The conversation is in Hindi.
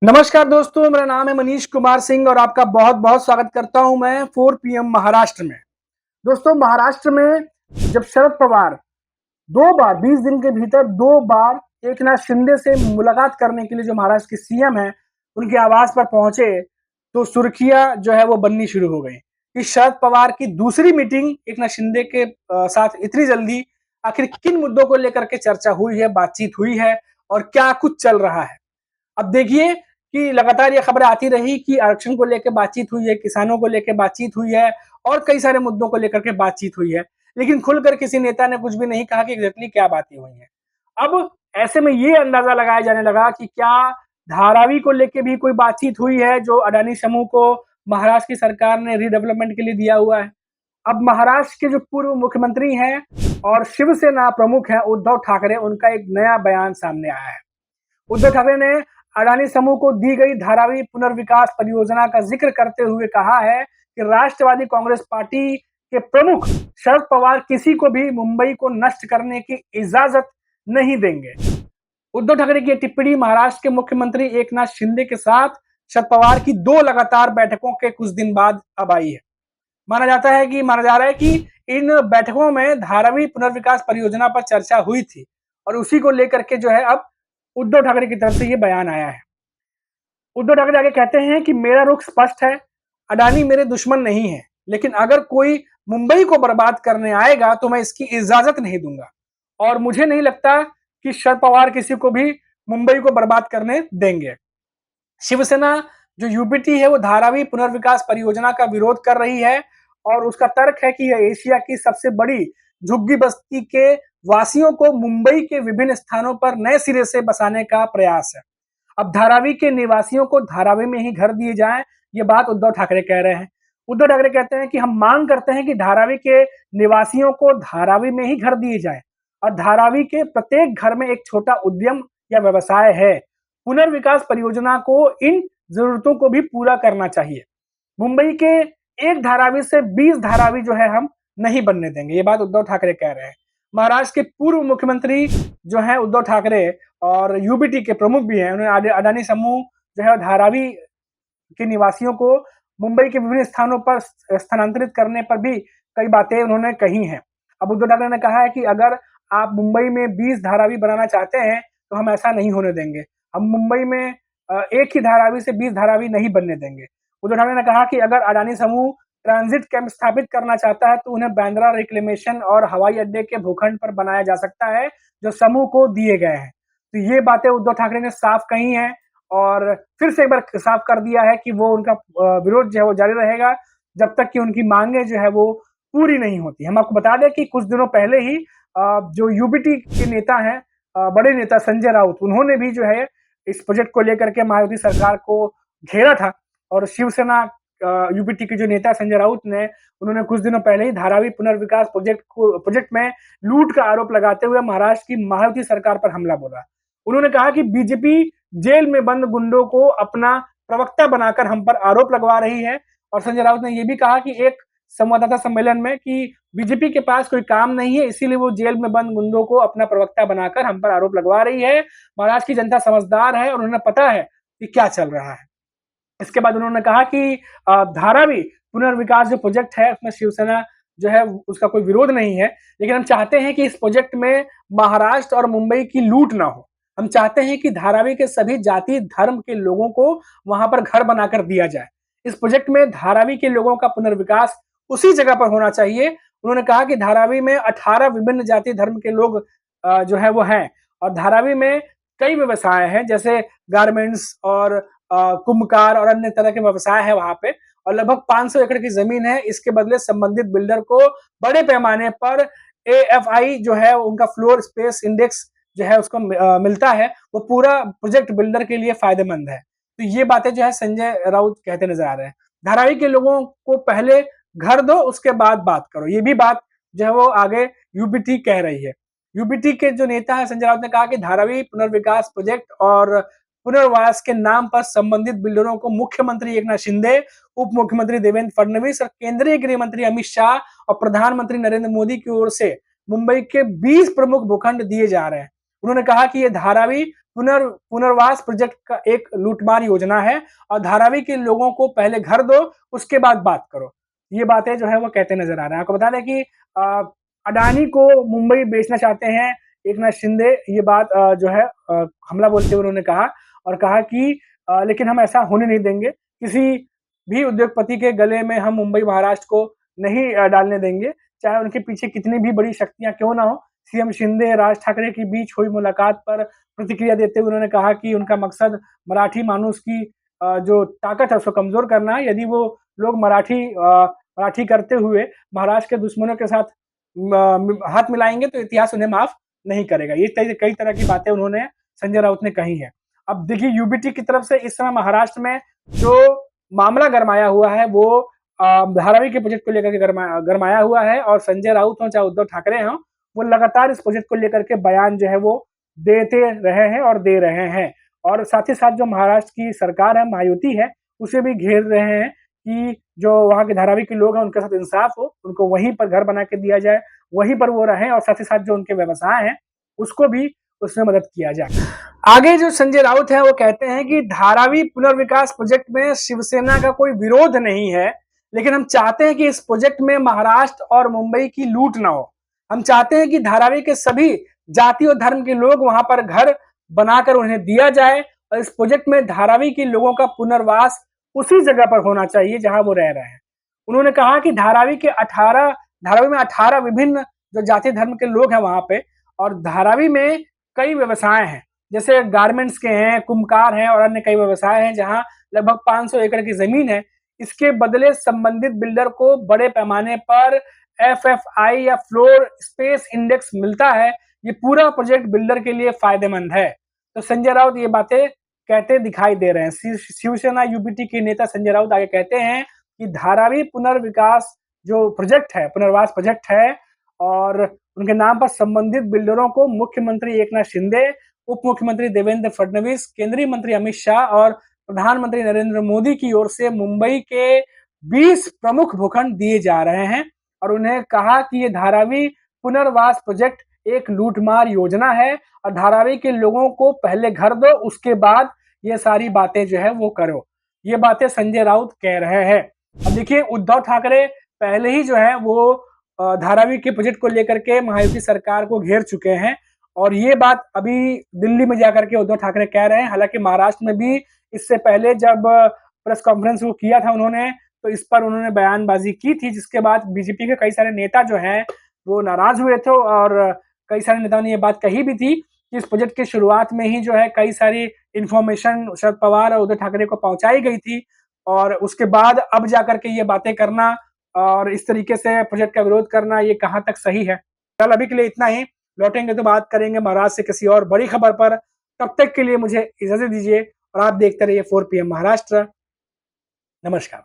नमस्कार दोस्तों, मेरा नाम है मनीष कुमार सिंह और आपका बहुत-बहुत स्वागत करता हूं मैं 4 पीएम महाराष्ट्र में। दोस्तों, महाराष्ट्र में जब शरद पवार 2 बार 20 दिन के भीतर 2 बार एकनाथ शिंदे से मुलाकात करने के लिए जो महाराष्ट्र के सीएम हैं, उनके आवास पर पहुंचे, तो सुर्खियाँ जो है वो बननी शुरू हो गई कि शरद पवार की दूसरी मीटिंग एकनाथ शिंदे के साथ इतनी जल्दी आखिर किन मुद्दों को लेकर के चर्चा हुई है, बातचीत हुई है और क्या कुछ चल रहा है। अब देखिए कि लगातार ये खबरें आती रही कि आरक्षण को लेके बातचीत हुई है, किसानों को लेके बातचीत हुई है और कई सारे मुद्दों को लेकर के बातचीत हुई है। लेकिन खुलकर किसी नेता ने कुछ भी नहीं कहा कि एग्ज़ैक्टली क्या बातें हुई हैं। अब ऐसे में ये अंदाज़ा लगाया जाने लगा कि क्या धारावी को लेके भी कोई बातचीत हुई है जो अडानी समूह को महाराष्ट्र की सरकार ने रीडेवलपमेंट के लिए दिया हुआ है। अब महाराष्ट्र के जो पूर्व मुख्यमंत्री हैं और शिवसेना प्रमुख हैं उद्धव ठाकरे, उनका एक नया बयान सामने आया है। उद्धव ठाकरे ने अडानी समूह को दी गई धारावी पुनर्विकास परियोजना का जिक्र करते हुए कहा है कि राष्ट्रवादी कांग्रेस पार्टी के प्रमुख शरद पवार किसी को भी मुंबई को नष्ट करने की इजाजत नहीं देंगे। उद्धव ठाकरे की टिप्पणी महाराष्ट्र के मुख्यमंत्री एकनाथ शिंदे के साथ शरद पवार की 2 लगातार बैठकों के कुछ दिन बाद अब आई है। माना जा रहा है कि इन बैठकों में धारावी पुनर्विकास परियोजना पर चर्चा हुई थी और उसी को लेकर के जो है अब उद्धव ठाकरे की तरफ से ये बयान आया है। उद्धव ठाकरे आगे कहते हैं कि मेरा रुख स्पष्ट है, अडानी मेरे दुश्मन नहीं है, लेकिन अगर कोई मुंबई को बर्बाद करने आएगा तो मैं इसकी इजाजत नहीं दूंगा और मुझे नहीं लगता कि शरद पवार किसी को भी मुंबई को बर्बाद करने देंगे। शिवसेना जो यूपीटी है वो धारावी पुनर्विकास परियोजना का विरोध कर रही है और उसका तर्क है कि यह एशिया की सबसे बड़ी झुग्गी बस्ती के वासियों को मुंबई के विभिन्न स्थानों पर नए सिरे से बसाने का प्रयास है। अब धारावी के निवासियों को धारावी में ही घर दिए जाएं, ये बात उद्धव ठाकरे कह रहे हैं। उद्धव ठाकरे कहते हैं कि हम मांग करते हैं कि धारावी के निवासियों को धारावी में ही घर दिए जाएं और धारावी के प्रत्येक घर में एक छोटा उद्यम या व्यवसाय है। पुनर्विकास परियोजना को इन जरूरतों को भी पूरा करना चाहिए। मुंबई के एक धारावी से 20 धारावी जो है हम नहीं बनने देंगे, ये बात उद्धव ठाकरे कह रहे हैं। महाराष्ट्र के पूर्व मुख्यमंत्री जो है उद्धव ठाकरे और यूबीटी के प्रमुख भी हैं, उन्होंने अडानी समूह जो है धारावी के निवासियों को मुंबई के विभिन्न स्थानों पर स्थानांतरित करने पर भी कई बातें उन्होंने कही हैं। अब उद्धव ठाकरे ने कहा है कि अगर आप मुंबई में 20 धारावी बनाना चाहते हैं तो हम ऐसा नहीं होने देंगे। हम मुंबई में एक ही धारावी से 20 धारावी नहीं बनने देंगे। उद्धव ठाकरे ने कहा कि अगर अडानी समूह ट्रांजिट कैंप स्थापित करना चाहता है तो उन्हें बांद्रा रिक्लेमेशन और हवाई अड्डे के भूखंड पर बनाया जा सकता है जो समूह को दिए गए हैं। तो ये बातें उद्धव ठाकरे ने साफ कही हैं और फिर से एक बार साफ कर दिया है कि वो उनका विरोध जो है वो जारी रहेगा जब तक कि उनकी मांगे जो है वो पूरी नहीं होती। हम आपको बता दें कि कुछ दिनों पहले ही जो यूबीटी के नेता हैं, बड़े नेता संजय राउत, उन्होंने भी जो है इस प्रोजेक्ट को लेकर के मायावती सरकार को घेरा था और शिवसेना यूपीटी के जो नेता संजय राउत ने उन्होंने कुछ दिनों पहले ही धारावी पुनर्विकास प्रोजेक्ट में लूट का आरोप लगाते हुए महाराष्ट्र की मायावती सरकार पर हमला बोला। उन्होंने कहा कि बीजेपी जेल में बंद गुंडों को अपना प्रवक्ता बनाकर हम पर आरोप लगवा रही है और संजय राउत ने यह भी कहा कि एक संवाददाता सम्मेलन में कि बीजेपी के पास कोई काम नहीं है, इसीलिए वो जेल में बंद गुंडों को अपना प्रवक्ता बनाकर हम पर आरोप लगवा रही है। महाराष्ट्र की जनता समझदार है और उन्हें पता है कि क्या चल रहा है। इसके बाद उन्होंने कहा कि धारावी पुनर्विकास जो प्रोजेक्ट है उसमें शिवसेना जो है उसका कोई विरोध नहीं है, लेकिन हम चाहते हैं कि इस प्रोजेक्ट में महाराष्ट्र और मुंबई की लूट ना हो। हम चाहते हैं कि धारावी के सभी जाति धर्म के लोगों को वहां पर घर बनाकर दिया जाए। इस प्रोजेक्ट में धारावी के लोगों का पुनर्विकास उसी जगह पर होना चाहिए। उन्होंने कहा कि धारावी में 18 विभिन्न जाति धर्म के लोग जो है वो हैं और धारावी में कई व्यवसाय हैं जैसे गारमेंट्स और कुम्भकार और अन्य तरह के व्यवसाय है वहां पे और लगभग 500 एकड़ की जमीन है। इसके बदले संबंधित बिल्डर को बड़े पैमाने पर AFI जो है उनका फ्लोर स्पेस इंडेक्स जो है उसको मिलता है, वो पूरा प्रोजेक्ट बिल्डर के लिए फायदेमंद है। तो ये बातें जो है संजय राउत कहते नजर आ रहे हैं। धारावी के लोगों को पहले घर दो उसके बाद बात करो, ये भी बात जो है वो आगे यूबीटी कह रही है। यूबीटी के जो नेता है संजय राउत ने कहा कि धारावी पुनर्विकास प्रोजेक्ट और पुनर्वास के नाम पर संबंधित बिल्डरों को मुख्यमंत्री एकनाथ शिंदे, उप मुख्यमंत्री देवेंद्र फडणवीस और केंद्रीय गृह मंत्री अमित शाह और प्रधानमंत्री नरेंद्र मोदी की ओर से मुंबई के 20 प्रमुख भूखंड दिए जा रहे हैं उन्होंने कहा कि ये धारावी पुनर्वास प्रोजेक्ट का एक लूटमार योजना है और धारावी के लोगों को पहले घर दो, उसके बाद बात करो। ये बातें जो है वो कहते नजर आ रहे हैं। आपको बता दें कि अडानी को मुंबई बेचना चाहते हैं एकनाथ शिंदे, ये बात जो है हमला बोलते हुए उन्होंने कहा और कहा कि लेकिन हम ऐसा होने नहीं देंगे, किसी भी उद्योगपति के गले में हम मुंबई महाराष्ट्र को नहीं डालने देंगे, चाहे उनके पीछे कितनी भी बड़ी शक्तियां क्यों ना हो। सीएम शिंदे राज ठाकरे के बीच हुई मुलाकात पर प्रतिक्रिया देते हुए उन्होंने कहा कि उनका मकसद मराठी मानुस की जो ताकत है उसको कमजोर करना है। यदि वो लोग मराठी करते हुए महाराष्ट्र के दुश्मनों के साथ हाथ मिलाएंगे तो इतिहास उन्हें माफ नहीं करेगा। ये कई तरह की बातें उन्होंने संजय राउत ने कही है। अब देखिए यूबीटी की तरफ से इस समय महाराष्ट्र में जो मामला गरमाया हुआ है वो धारावी के प्रोजेक्ट को लेकर के गरमाया हुआ है और संजय राउत हो चाहे उद्धव ठाकरे हो, वो लगातार इस प्रोजेक्ट को लेकर के बयान जो है वो देते रहे हैं और दे रहे हैं। और साथ ही साथ जो महाराष्ट्र की सरकार है, महायुति है, उसे भी घेर रहे हैं कि जो वहां के धारावी के लोग हैं उनके साथ इंसाफ हो, उनको वहीं पर घर बना के दिया जाए, वहीं पर वो रहें और साथ ही साथ जो उनके व्यवसाय हैं उसको भी उसमें मदद किया जाए। आगे जो संजय राउत है वो कहते हैं कि धारावी पुनर्विकास प्रोजेक्ट में शिवसेना का कोई विरोध नहीं है, लेकिन हम चाहते हैं कि इस प्रोजेक्ट में महाराष्ट्र और मुंबई की लूट ना हो। हम चाहते हैं कि धारावी के सभी जाति और धर्म के लोग वहां पर घर बनाकर उन्हें दिया जाए और इस प्रोजेक्ट में धारावी के लोगों का पुनर्वास उसी जगह पर होना चाहिए जहां वो रह रहे हैं। उन्होंने कहा कि धारावी में 18 विभिन्न जो जाति धर्म के लोग हैं वहां पे, और धारावी में कई व्यवसाय हैं, जैसे गारमेंट्स के हैं, कुम्हकार हैं और अन्य कई व्यवसाय हैं जहां लगभग 500 एकड़ की जमीन है। इसके बदले संबंधित बिल्डर को बड़े पैमाने पर एफएफआई या फ्लोर स्पेस इंडेक्स मिलता है। ये पूरा प्रोजेक्ट बिल्डर के लिए फायदेमंद है। तो संजय राउत ये बातें कहते दिखाई दे रहे हैं। शिवसेना यूबीटी के नेता संजय राउत आगे कहते हैं कि धारावी पुनर्विकास जो प्रोजेक्ट है, पुनर्वास प्रोजेक्ट है, और उनके नाम पर संबंधित बिल्डरों को मुख्यमंत्री एकनाथ शिंदे, उप मुख्यमंत्री देवेंद्र फडणवीस, केंद्रीय मंत्री अमित शाह और प्रधानमंत्री नरेंद्र मोदी की ओर से मुंबई के 20 प्रमुख भूखंड दिए जा रहे हैं। और उन्हें कहा कि ये धारावी पुनर्वास प्रोजेक्ट एक लूटमार योजना है और धारावी के लोगों को पहले घर दो, उसके बाद ये सारी बातें जो है वो करो। ये बातें संजय राउत कह रहे हैं। अब देखिए उद्धव ठाकरे पहले ही जो है वो धारावी के प्रोजेक्ट को लेकर के महायुति सरकार को घेर चुके हैं और ये बात अभी दिल्ली में जाकर के उद्धव ठाकरे कह रहे हैं। हालांकि महाराष्ट्र में भी इससे पहले जब प्रेस कॉन्फ्रेंस वो किया था उन्होंने, तो इस पर उन्होंने बयानबाजी की थी, जिसके बाद बीजेपी के कई सारे नेता जो हैं वो नाराज हुए थे और कई सारे नेताओं ने ये बात कही भी थी कि इस प्रोजेक्ट की शुरुआत में ही जो है कई सारी इंफॉर्मेशन शरद पवार और उद्धव ठाकरे को पहुंचाई गई थी और उसके बाद अब जाकर के ये बातें करना और इस तरीके से प्रोजेक्ट का विरोध करना, ये कहां तक सही है। कल अभी के लिए इतना ही, लौटेंगे तो बात करेंगे महाराष्ट्र से किसी और बड़ी खबर पर। तब तक के लिए मुझे इजाजत दीजिए और आप देखते रहिए 4 PM महाराष्ट्र। नमस्कार।